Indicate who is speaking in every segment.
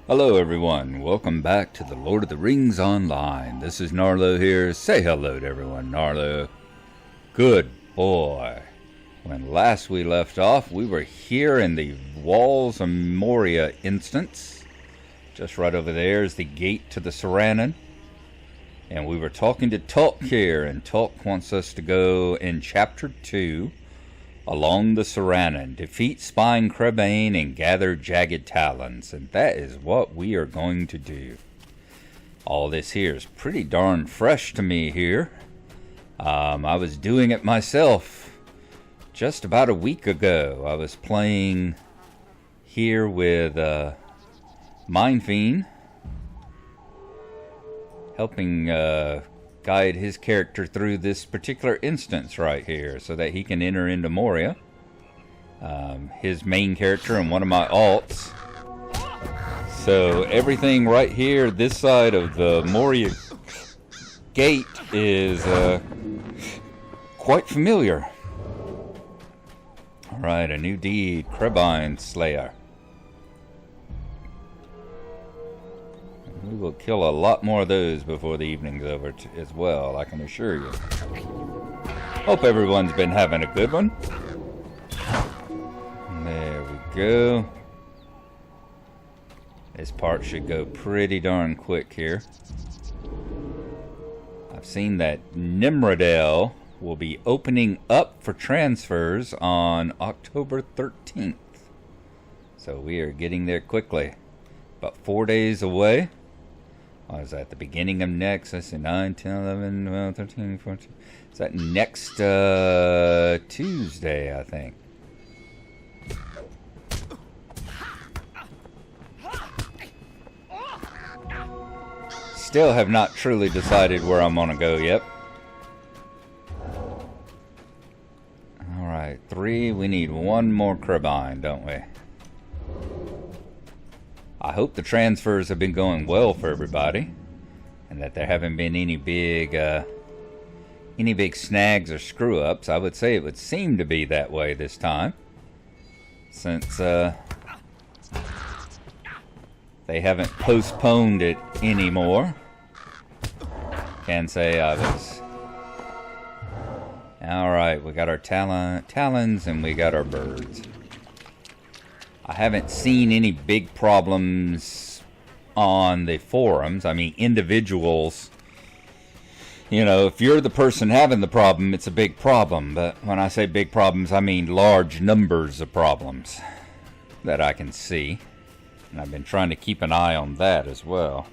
Speaker 1: Hello everyone, welcome back to the Lord of the Rings Online. This is Gnarlo here. Say hello to everyone, Gnarlo. Good boy. When last we left off, we were here in the Walls of Moria instance. Just right over there is the gate to the Sirannon. And we were talking to Talk here, and Talk wants us to go in Chapter 2 along the Sirannon, defeat Spine Crebain and gather jagged talons, and that is what we are going to do. All this here is pretty darn fresh to me here. I was doing it myself just about a week ago. I was playing here with Mind Fiend, helping guide his character through this particular instance right here so that he can enter into Moria. His main character and one of my alts. So everything right here, this side of the Moria gate, is quite familiar. Alright, a new deed, Crebain Slayer. We will kill a lot more of those before the evening's over as well, I can assure you. Hope everyone's been having a good one. There we go. This part should go pretty darn quick here. I've seen that Nimrodel will be opening up for transfers on October 13th. So we are getting there quickly. About 4 days away. I was at the beginning of next, let's see, 9, 10, 11, 12, 13, 14. Is that next Tuesday, I think. Still have not truly decided where I'm going to go yet. Alright, 3. We need one more Crebain, don't we? I hope the transfers have been going well for everybody, and that there haven't been any big snags or screw-ups. I would say it would seem to be that way this time, since they haven't postponed it anymore. Can say I was. Alright, we got our talons and we got our birds. I haven't seen any big problems on the forums. I mean, individuals, you know, if you're the person having the problem, it's a big problem. But when I say big problems, I mean large numbers of problems that I can see. And I've been trying to keep an eye on that as well.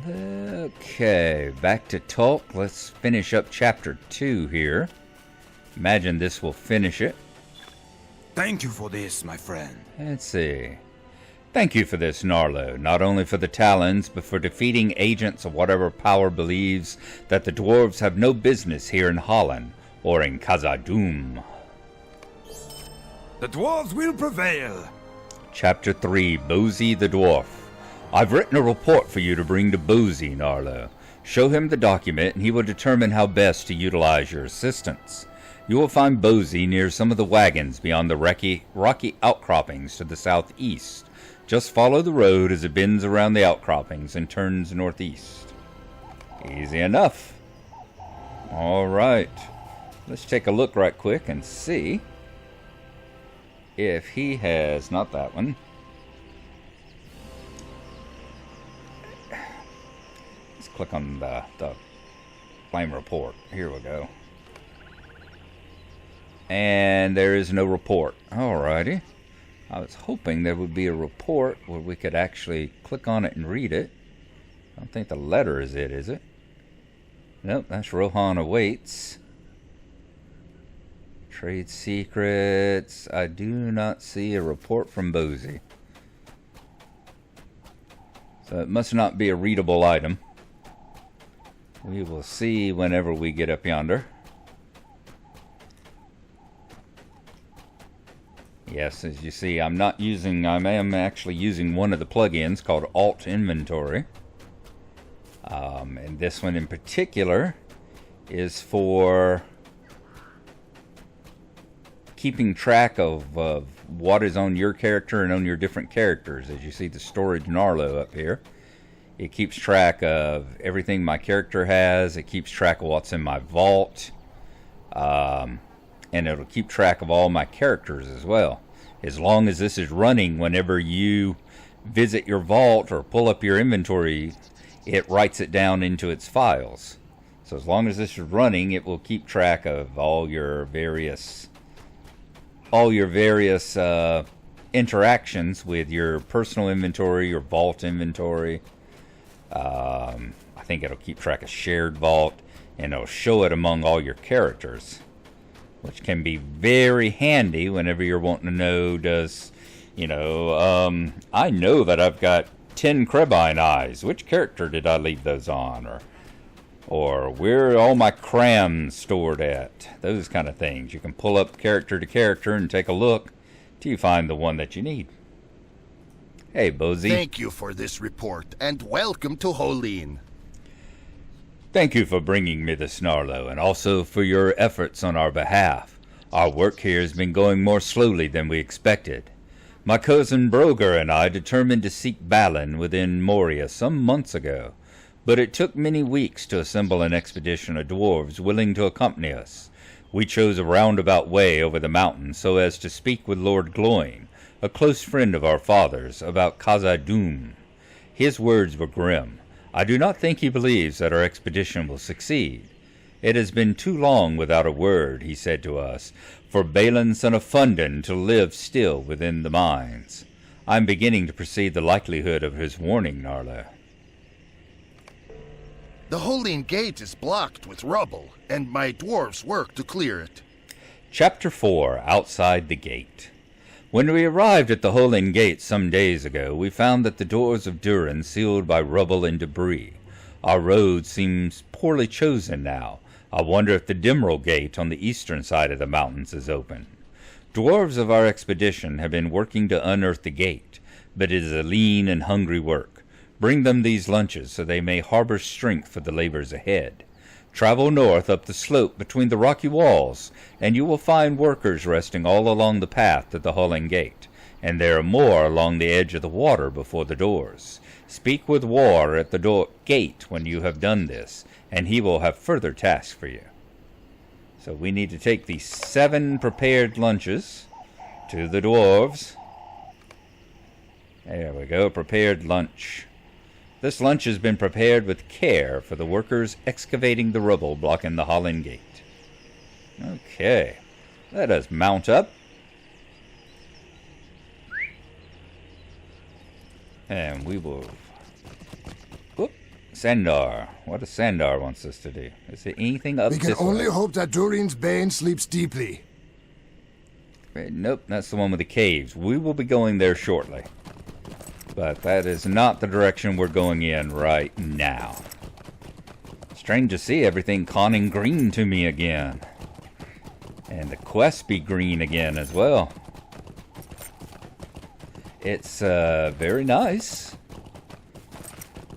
Speaker 1: Okay, back to talk. Let's finish up chapter 2 here. Imagine this will finish it.
Speaker 2: Thank you for this, my friend.
Speaker 1: Let's see. Thank you for this, Gnarlo. Not only for the talons, but for defeating agents of whatever power believes that the Dwarves have no business here in Holland or in khazad-dum.
Speaker 2: The Dwarves will prevail.
Speaker 1: Chapter 3, Bosi the Dwarf. I've written a report for you to bring to Bosi, Gnarlo. Show him the document and he will determine how best to utilize your assistance. You will find Bosi near some of the wagons beyond the rocky outcroppings to the southeast. Just follow the road as it bends around the outcroppings and turns northeast. Easy enough. Alright. Let's take a look right quick and see if he has... not that one. Let's click on the flame report. Here we go. And there is no report. Alrighty. I was hoping there would be a report where we could actually click on it and read it. I don't think the letter is it? Nope, that's Rohan awaits. Trade secrets. I do not see a report from Bosi. So it must not be a readable item. We will see whenever we get up yonder. Yes, as you see, I am actually using one of the plugins called Alt Inventory. And this one in particular is for keeping track of what is on your character and on your different characters. As you see the storage Gnarlo up here. It keeps track of everything my character has. It keeps track of what's in my vault. And it'll keep track of all my characters as well. As long as this is running whenever you visit your vault or pull up your inventory, it writes it down into its files. So as long as this is running, it will keep track of all your various interactions with your personal inventory, your vault inventory. I think it'll keep track of shared vault, and it'll show it among all your characters, which can be very handy whenever you're wanting to know, I know that I've got 10 Crebine eyes. Which character did I leave those on? Or where are all my crams stored at? Those kind of things. You can pull up character to character and take a look till you find the one that you need. Hey, Bosi.
Speaker 3: Thank you for this report, and welcome to Holin.
Speaker 1: Thank you for bringing me this Gnarlo, and also for your efforts on our behalf. Our work here has been going more slowly than we expected. My cousin Brogur and I determined to seek Balin within Moria some months ago, but it took many weeks to assemble an expedition of dwarves willing to accompany us. We chose a roundabout way over the mountains so as to speak with Lord Gloin, a close friend of our father's, about khazad-dum. His words were grim. I do not think he believes that our expedition will succeed. It has been too long without a word, he said to us, for Balin son of Fundin to live still within the mines. I am beginning to perceive the likelihood of his warning, Gnarlo.
Speaker 3: The Holin gate is blocked with rubble, and my dwarves work to clear it.
Speaker 1: Chapter 4, Outside the Gate. When we arrived at the Holin Gate some days ago, we found that the doors of Durin sealed by rubble and debris. Our road seems poorly chosen now. I wonder if the Dimral Gate on the eastern side of the mountains is open. Dwarves of our expedition have been working to unearth the gate, but it is a lean and hungry work. Bring them these lunches so they may harbor strength for the labors ahead. Travel north up the slope between the rocky walls, and you will find workers resting all along the path to the Holin Gate, and there are more along the edge of the water before the doors. Speak with War at the gate when you have done this, and he will have further tasks for you. So we need to take these 7 prepared lunches to the dwarves. There we go, prepared lunch. This lunch has been prepared with care for the workers excavating the rubble blocking the Holin Gate. Okay, let us mount up. And we will... Oop, Sandar. What does Sandar wants us to do? Is there anything up this way?
Speaker 4: We can only hope that Durin's Bane sleeps deeply.
Speaker 1: Nope, that's the one with the caves. We will be going there shortly. But that is not the direction we're going in right now. Strange to see everything conning green to me again. And the quest be green again as well. It's very nice.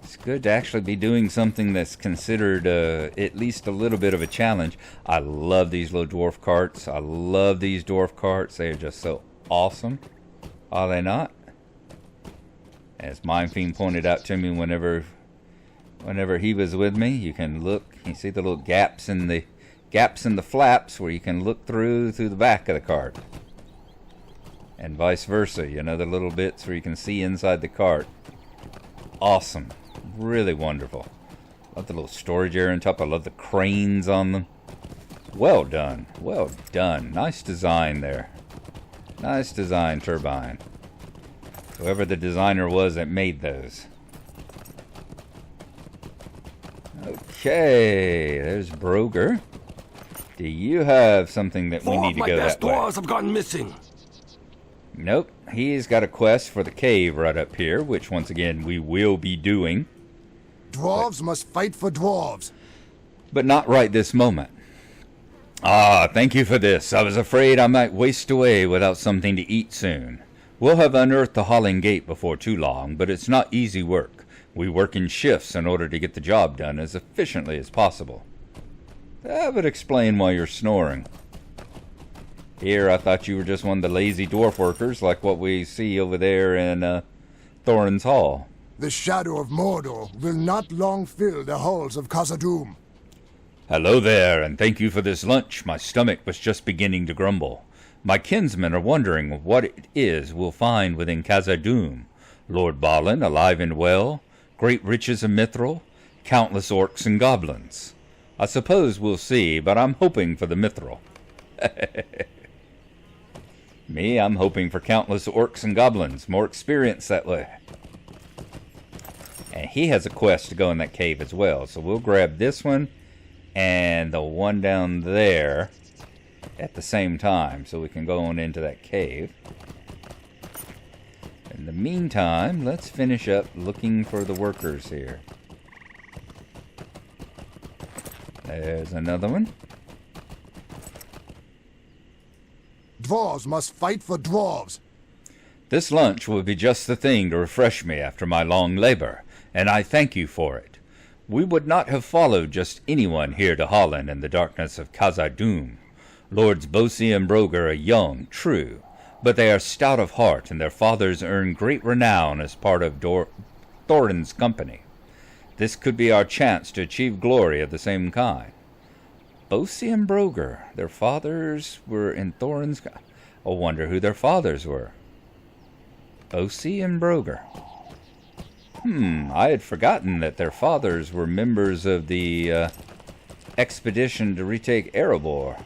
Speaker 1: It's good to actually be doing something that's considered at least a little bit of a challenge. I love these little dwarf carts. I love these dwarf carts. They are just so awesome. Are they not? As Mindfiend pointed out to me whenever he was with me, you can look, you see the little gaps in the flaps where you can look through the back of the cart. And vice versa, you know, the little bits where you can see inside the cart. Awesome. Really wonderful. Love the little storage area on top. I love the cranes on them. Well done. Well done. Nice design there. Nice design, Turbine. Whoever the designer was that made those. Okay, there's Brogur. Do you have something that we need to go that way?
Speaker 2: Dwarves have gone missing.
Speaker 1: Nope, he's got a quest for the cave right up here, which once again we will be doing.
Speaker 4: Dwarves must fight for dwarves.
Speaker 1: But not right this moment. Ah, thank you for this. I was afraid I might waste away without something to eat soon. We'll have unearthed the Holin Gate before too long, but it's not easy work. We work in shifts in order to get the job done as efficiently as possible. That would explain why you're snoring. Here, I thought you were just one of the lazy dwarf workers like what we see over there in Thorin's Hall.
Speaker 4: The shadow of Mordor will not long fill the halls of khazad-dum.
Speaker 1: Hello there, and thank you for this lunch. My stomach was just beginning to grumble. My kinsmen are wondering what it is we'll find within khazad-dum. Lord Balin, alive and well, great riches of mithril, countless orcs and goblins. I suppose we'll see, but I'm hoping for the mithril. Me, I'm hoping for countless orcs and goblins. More experience that way. And he has a quest to go in that cave as well. So we'll grab this one and the one down there at the same time, so we can go on into that cave. In the meantime, let's finish up looking for the workers here. There's another one.
Speaker 4: Dwarves must fight for dwarves.
Speaker 1: This lunch will be just the thing to refresh me after my long labor, and I thank you for it. We would not have followed just anyone here to Holland in the darkness of khazad-dum. Lords Bosi and Brogur are young, true, but they are stout of heart, and their fathers earned great renown as part of Thorin's company. This could be our chance to achieve glory of the same kind. Bosi and Brogur, their fathers were in Thorin's... I wonder who their fathers were. Bosi and Brogur. I had forgotten that their fathers were members of the expedition to retake Erebor.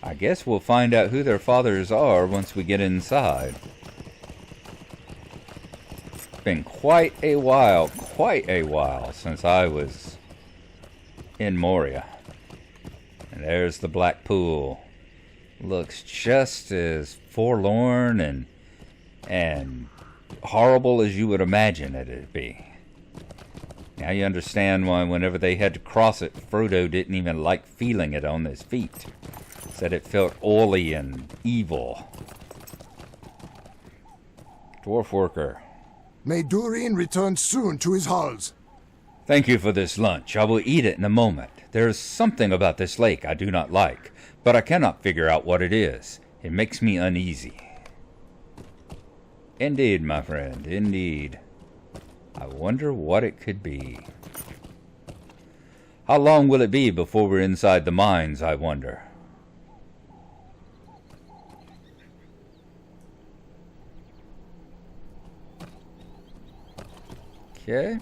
Speaker 1: I guess we'll find out who their fathers are once we get inside. It's been quite a while since I was in Moria. And there's the Black Pool. Looks just as forlorn and horrible as you would imagine it'd be. Now you understand why whenever they had to cross it, Frodo didn't even like feeling it on his feet. Said it felt oily and evil. Dwarf worker.
Speaker 4: May Durin return soon to his halls.
Speaker 1: Thank you for this lunch. I will eat it in a moment. There is something about this lake I do not like, but I cannot figure out what it is. It makes me uneasy. Indeed, my friend, indeed. I wonder what it could be. How long will it be before we're inside the mines, I wonder? Okay.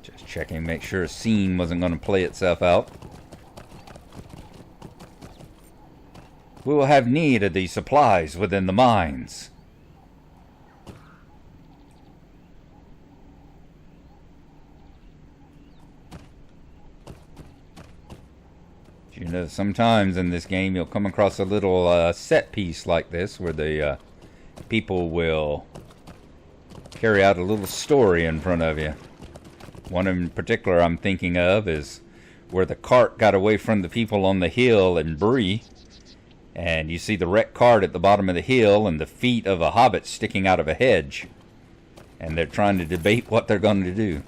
Speaker 1: Just checking, make sure a scene wasn't going to play itself out. We will have need of these supplies within the mines. You know, sometimes in this game you'll come across a little set piece like this where the people will carry out a little story in front of you. One in particular I'm thinking of is where the cart got away from the people on the hill in Bree. And you see the wrecked cart at the bottom of the hill and the feet of a hobbit sticking out of a hedge. And they're trying to debate what they're going to do.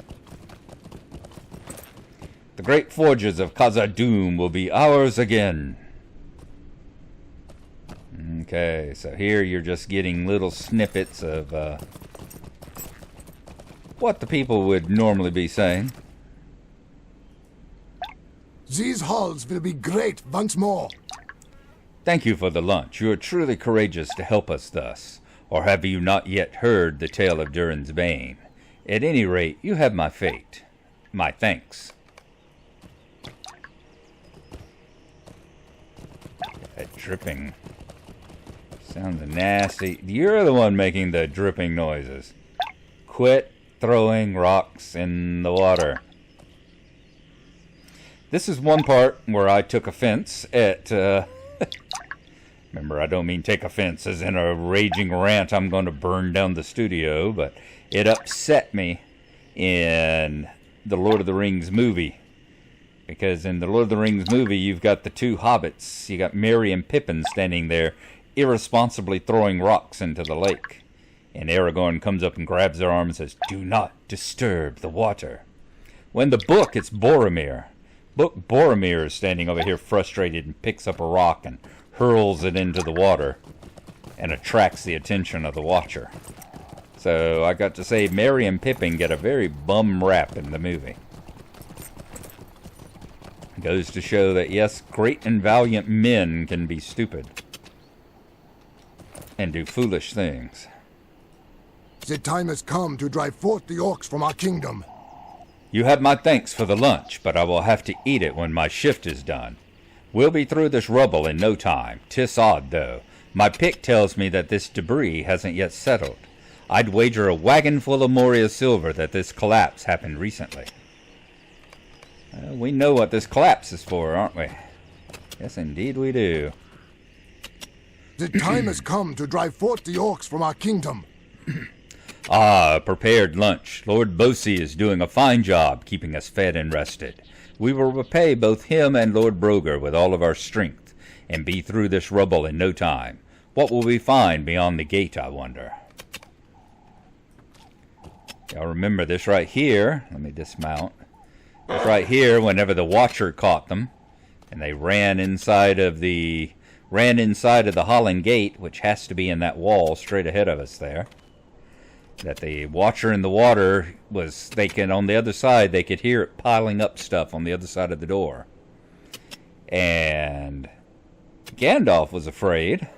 Speaker 1: The great forges of khazad-dum will be ours again. Okay, so here you're just getting little snippets of what the people would normally be saying.
Speaker 4: These halls will be great once more.
Speaker 1: Thank you for the lunch. You are truly courageous to help us thus. Or have you not yet heard the tale of Durin's Bane? At any rate, you have my fate. My thanks. That dripping sounds nasty. You're the one making the dripping noises. Quit throwing rocks in the water. This is one part where I took offense at... Remember, I don't mean take offense as in a raging rant, I'm going to burn down the studio, but it upset me in the Lord of the Rings movie. Because in the Lord of the Rings movie, you've got the two hobbits. You got Merry and Pippin standing there, irresponsibly throwing rocks into the lake. And Aragorn comes up and grabs their arm and says, "Do not disturb the water." When the book, it's Boromir. Boromir is standing over here frustrated and picks up a rock and hurls it into the water and attracts the attention of the watcher. So I got to say, Merry and Pippin get a very bum rap in the movie. It goes to show that yes, great and valiant men can be stupid and do foolish things.
Speaker 4: The time has come to drive forth the orcs from our kingdom.
Speaker 1: You have my thanks for the lunch, but I will have to eat it when my shift is done. We'll be through this rubble in no time. 'Tis odd, though. My pick tells me that this debris hasn't yet settled. I'd wager a wagon full of Moria silver that this collapse happened recently. We know what this collapse is for, aren't we? Yes, indeed we do.
Speaker 4: The time has come to drive forth the orcs from our kingdom.
Speaker 1: Ah, prepared lunch. Lord Bosi is doing a fine job keeping us fed and rested. We will repay both him and Lord Brogur with all of our strength, and be through this rubble in no time. What will we find beyond the gate, I wonder? Y'all remember this right here. Let me dismount. This right here, whenever the Watcher caught them, and they ran inside of the Holland Gate, which has to be in that wall straight ahead of us there. That the Watcher in the water was, on the other side, they could hear it piling up stuff on the other side of the door. And Gandalf was afraid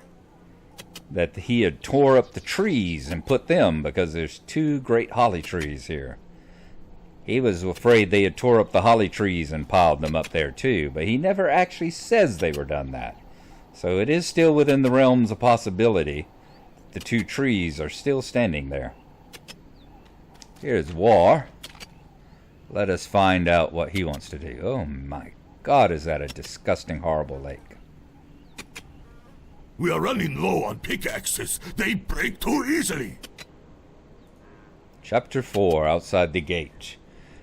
Speaker 1: that he had tore up the trees and put them, because there's 2 great holly trees here. He was afraid they had tore up the holly trees and piled them up there too, but he never actually says they were done that. So it is still within the realms of possibility. The 2 trees are still standing there. Here's War. Let us find out what he wants to do. Oh my God, is that a disgusting, horrible lake.
Speaker 5: We are running low on pickaxes. They break too easily.
Speaker 1: Chapter 4, Outside the Gate.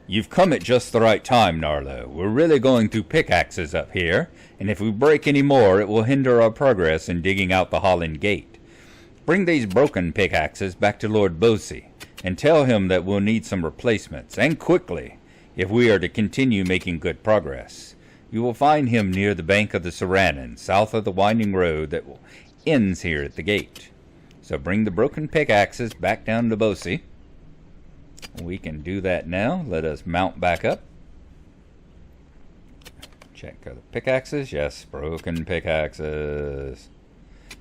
Speaker 1: You've come at just the right time, Gnarlo. We're really going through pickaxes up here, and if we break any more, it will hinder our progress in digging out the Holland Gate. Bring these broken pickaxes back to Lord Bosi, and tell him that we'll need some replacements, and quickly, if we are to continue making good progress. You will find him near the bank of the Sirannon, south of the winding road that ends here at the gate. So bring the broken pickaxes back down to Bosi. We can do that now. Let us mount back up. Check the pickaxes. Yes, broken pickaxes.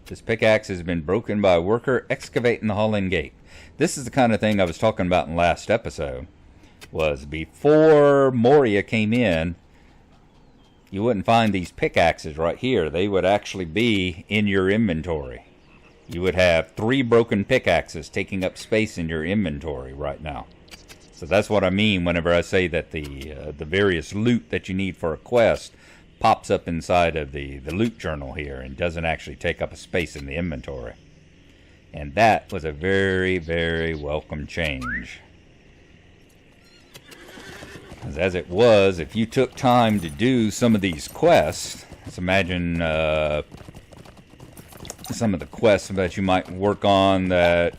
Speaker 1: This pickaxe has been broken by a worker excavating the Holland Gate. This is the kind of thing I was talking about in the last episode. Was before Moria came in, you wouldn't find these pickaxes right here. They would actually be in your inventory. You would have 3 broken pickaxes taking up space in your inventory right now. So that's what I mean whenever I say that the various loot that you need for a quest pops up inside of the loot journal here and doesn't actually take up a space in the inventory. And that was a very, very welcome change. As it was, if you took time to do some of these quests, let's imagine some of the quests that you might work on that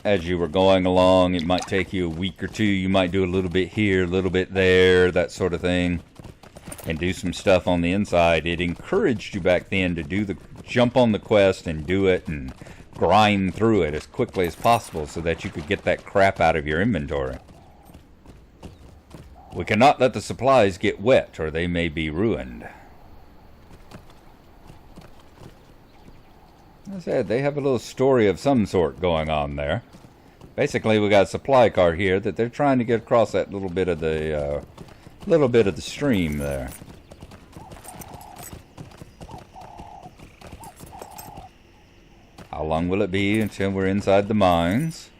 Speaker 1: as you were going along, it might take you a week or 2. You might do a little bit here, a little bit there, that sort of thing, and do some stuff on the inside. It encouraged you back then to jump on the quest and do it and grind through it as quickly as possible so that you could get that crap out of your inventory. We cannot let the supplies get wet or they may be ruined. As I said, they have a little story of some sort going on there. Basically, we got a supply cart here that they're trying to get across that little bit of the stream there. How long will it be until we're inside the mines?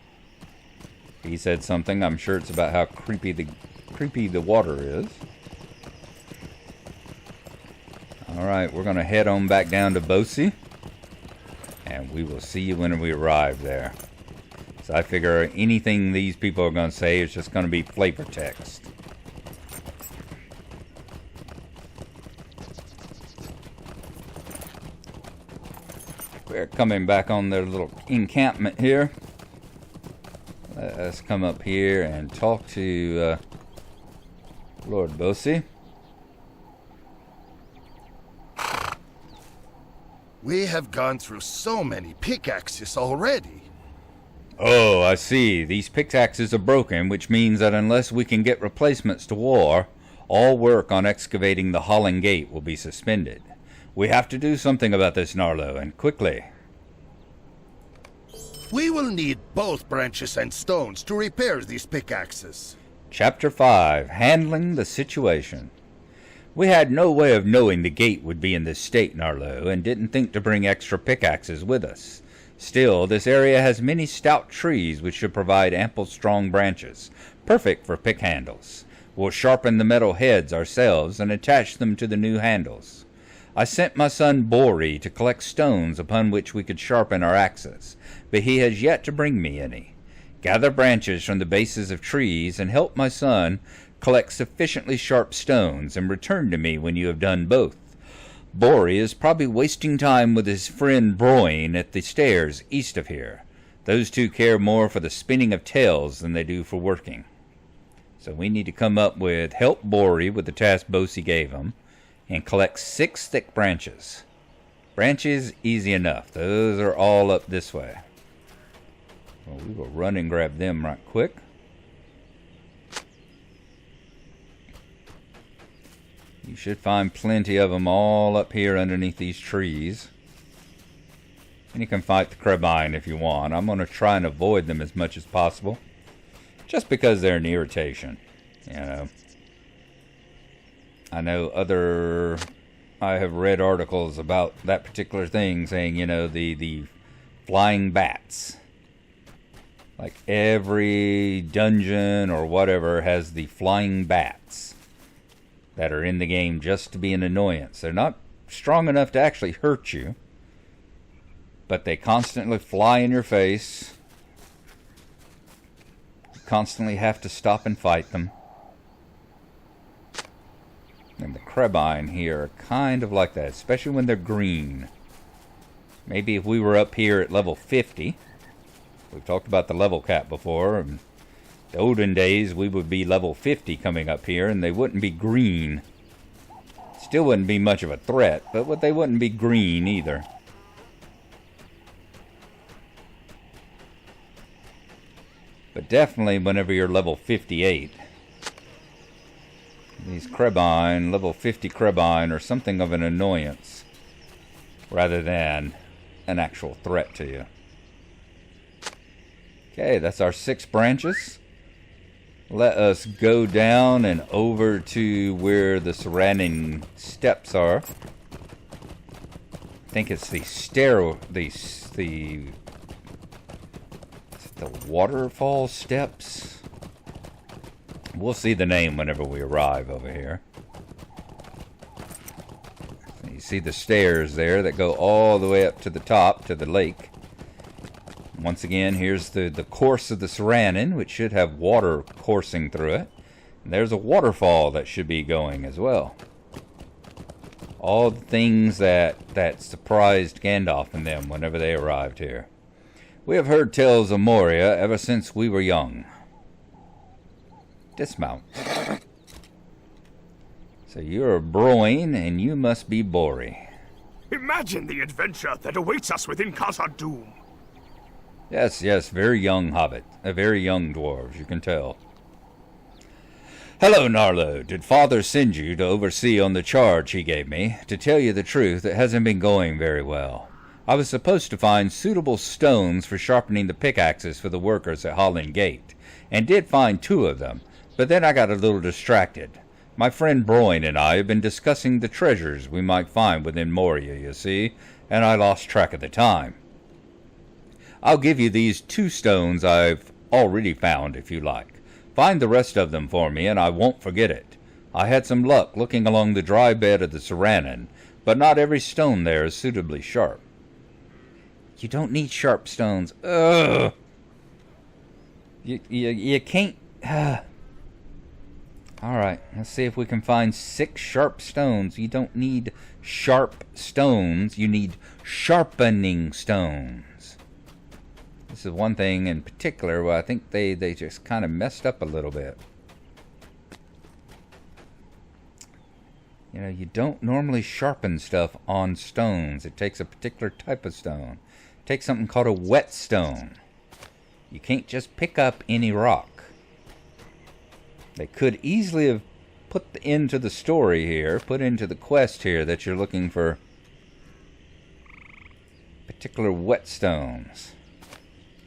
Speaker 1: He said something. I'm sure it's about how creepy the water is. Alright, we're going to head on back down to Bosi. And we will see you when we arrive there. So I figure anything these people are going to say is just going to be flavor text. We're coming back on their little encampment here. Let's come up here and talk to Lord Bosi.
Speaker 3: We have gone through so many pickaxes already.
Speaker 1: Oh, I see. These pickaxes are broken, which means that unless we can get replacements to war, all work on excavating the Holland Gate will be suspended. We have to do something about this, Gnarlo, and quickly.
Speaker 3: We will need both branches and stones to repair these pickaxes.
Speaker 1: Chapter 5, Handling the Situation. We had no way of knowing the gate would be in this state, Gnarlo, and didn't think to bring extra pickaxes with us. Still, this area has many stout trees which should provide ample strong branches, perfect for pick handles. We'll sharpen the metal heads ourselves and attach them to the new handles. I sent my son Bosi to collect stones upon which we could sharpen our axes, but he has yet to bring me any. Gather branches from the bases of trees and help my son collect sufficiently sharp stones and return to me when you have done both. Bosi is probably wasting time with his friend Broin at the stairs east of here. Those two care more for the spinning of tales than they do for working. So we need to come up with help Bosi with the task Bosi gave him and collect 6 thick branches. Branches, easy enough. Those are all up this way. Well, we will run and grab them right quick. You should find plenty of them all up here underneath these trees. And you can fight the crabine if you want. I'm going to try and avoid them as much as possible. Just because they're an irritation. You know. I have read articles about that particular thing saying, you know, the flying bats. Like every dungeon or whatever has the flying bats that are in the game just to be an annoyance. They're not strong enough to actually hurt you, but they constantly fly in your face. You constantly have to stop and fight them. And the crabine here are kind of like that, especially when they're green. Maybe if we were up here at level 50, we've talked about the level cap before, and the olden days we would be level 50 coming up here and they wouldn't be green. Still wouldn't be much of a threat, but they wouldn't be green either. But definitely whenever you're level 58, these crabine, level 50 crabine, are something of an annoyance rather than an actual threat to you. Okay, that's our 6 branches. Let us go down and over to where the Sirannon steps are. I think it's the waterfall steps. We'll see the name whenever we arrive over here. You see the stairs there that go all the way up to the top, to the lake. Once again, here's the course of the Sirannon, which should have water coursing through it. And there's a waterfall that should be going as well. All the things that surprised Gandalf and them whenever they arrived here. We have heard tales of Moria ever since we were young. Dismount. So you're Broin, and you must be Bosi.
Speaker 5: Imagine the adventure that awaits us within khazad-dum.
Speaker 1: Yes, very young hobbit. A very young dwarves, you can tell. Hello, Gnarlo. Did Father send you to oversee on the charge he gave me? To tell you the truth, it hasn't been going very well. I was supposed to find suitable stones for sharpening the pickaxes for the workers at Holland Gate, and did find 2 of them, but then I got a little distracted. My friend Broin and I have been discussing the treasures we might find within Moria, you see, and I lost track of the time. I'll give you these 2 stones I've already found, if you like. Find the rest of them for me, and I won't forget it. I had some luck looking along the dry bed of the Sirannon, but not every stone there is suitably sharp. You don't need sharp stones. Ugh! You can't... Alright, let's see if we can find 6 sharp stones. You don't need sharp stones. You need sharpening stones. This is one thing in particular where I think they just kind of messed up a little bit. You know, you don't normally sharpen stuff on stones. It takes a particular type of stone. It takes something called a whetstone. You can't just pick up any rock. They could easily have put into the story here, put into the quest here that you're looking for particular whetstones.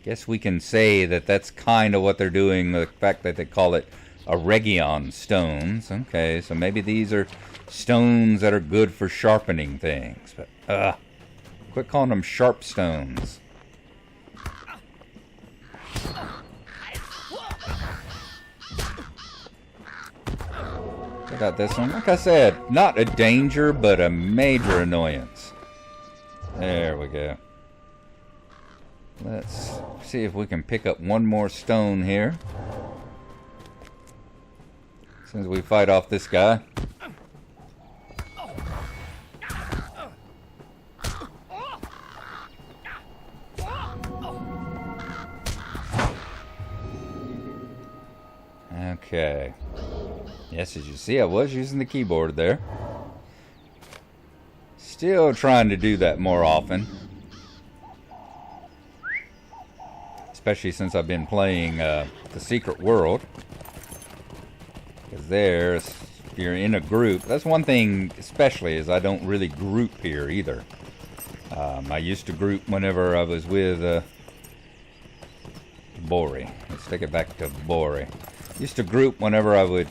Speaker 1: Guess we can say that that's kind of what they're doing, the fact that they call it Aregion stones. Okay, so maybe these are stones that are good for sharpening things. But, quit calling them sharp stones. Check out this one. Like I said, not a danger, but a major annoyance. There we go. Let's see if we can pick up one more stone here. As soon as we fight off this guy. Okay. Yes, as you see, I was using the keyboard there. Still trying to do that more often. Especially since I've been playing The Secret World. Because there's, if you're in a group, that's one thing especially, is I don't really group here either. I used to group whenever I was with Bori. Let's take it back to Bori. Used to group whenever I would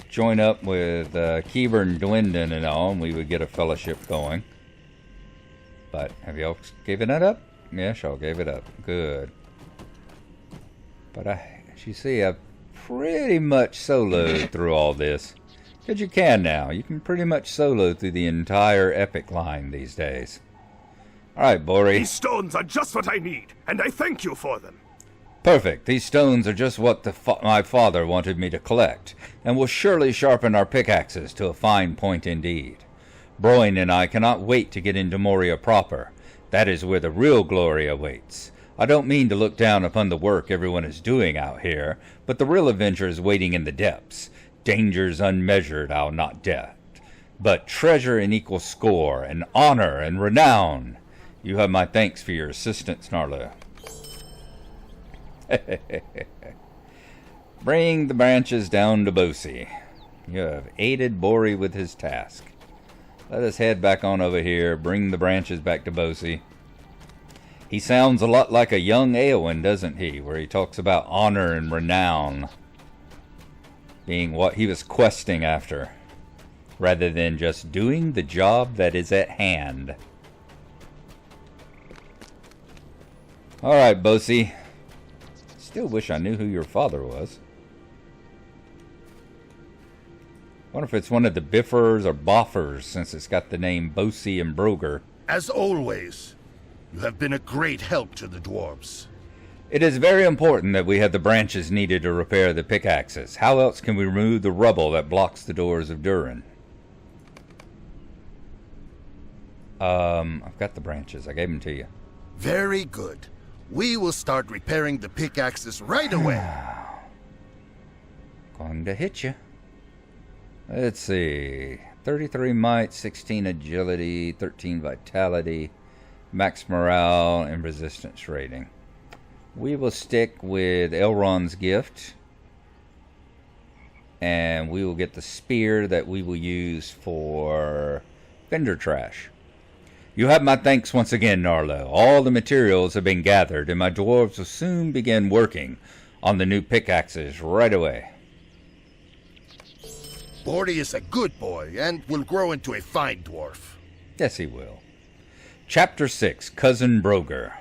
Speaker 1: join up with Kieber and Dwindon and all, and we would get a fellowship going. But have y'all given it up? Yes, y'all gave it up. Good. But as you see, I've pretty much soloed through all this. Because you can now. You can pretty much solo through the entire epic line these days. Alright, Bori.
Speaker 5: These stones are just what I need, and I thank you for them.
Speaker 1: Perfect. These stones are just what my father wanted me to collect, and will surely sharpen our pickaxes to a fine point indeed. Broin and I cannot wait to get into Moria proper. That is where the real glory awaits. I don't mean to look down upon the work everyone is doing out here, but the real adventure is waiting in the depths. Dangers unmeasured I'll not doubt, but treasure in equal score, and honor and renown. You have my thanks for your assistance, Gnarlo. Bring the branches down to Bosi. You have aided Bori with his task. Let us head back on over here, bring the branches back to Bosi. He sounds a lot like a young Eowyn, doesn't he? Where he talks about honor and renown being what he was questing after, rather than just doing the job that is at hand. Alright, Bosi. Still wish I knew who your father was. Wonder if it's one of the Biffers or Boffers, since it's got the name Bosi and Brogur.
Speaker 3: As always, you have been a great help to the dwarves.
Speaker 1: It is very important that we have the branches needed to repair the pickaxes. How else can we remove the rubble that blocks the doors of Durin? I've got the branches. I gave them to you.
Speaker 3: Very good. We will start repairing the pickaxes right away.
Speaker 1: Going to hit you. Let's see. 33 might, 16 agility, 13 vitality, max morale, and resistance rating. We will stick with Elrond's gift. And we will get the spear that we will use for Fender Trash. You have my thanks once again, Gnarlo. All the materials have been gathered, and my dwarves will soon begin working on the new pickaxes right away.
Speaker 3: Bori is a good boy and will grow into a fine dwarf.
Speaker 1: Yes, he will. Chapter 6, Cousin Brogur.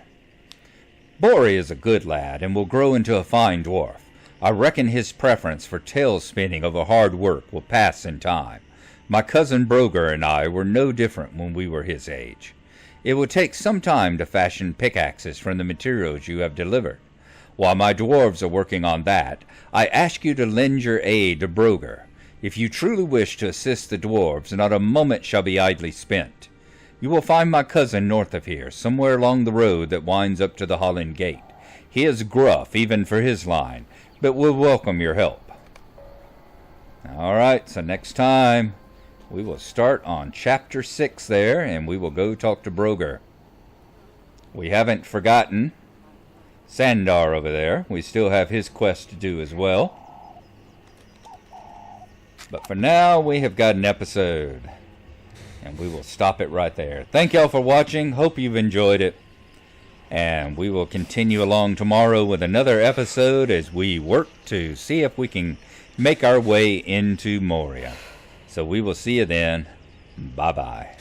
Speaker 1: Bori is a good lad and will grow into a fine dwarf. I reckon his preference for tail spinning over hard work will pass in time. My cousin Brogur and I were no different when we were his age. It will take some time to fashion pickaxes from the materials you have delivered. While my dwarves are working on that, I ask you to lend your aid to Brogur. If you truly wish to assist the dwarves, not a moment shall be idly spent. You will find my cousin north of here, somewhere along the road that winds up to the Holland Gate. He is gruff, even for his line, but will welcome your help. All right, so next time, We will start on chapter 6 there, and we will go talk to Brogur. We haven't forgotten Sandar over there. We still have his quest to do as well. But for now, we have got an episode, and we will stop it right there. Thank y'all for watching. Hope you've enjoyed it. And we will continue along tomorrow with another episode as we work to see if we can make our way into Moria. So we will see you then. Bye-bye.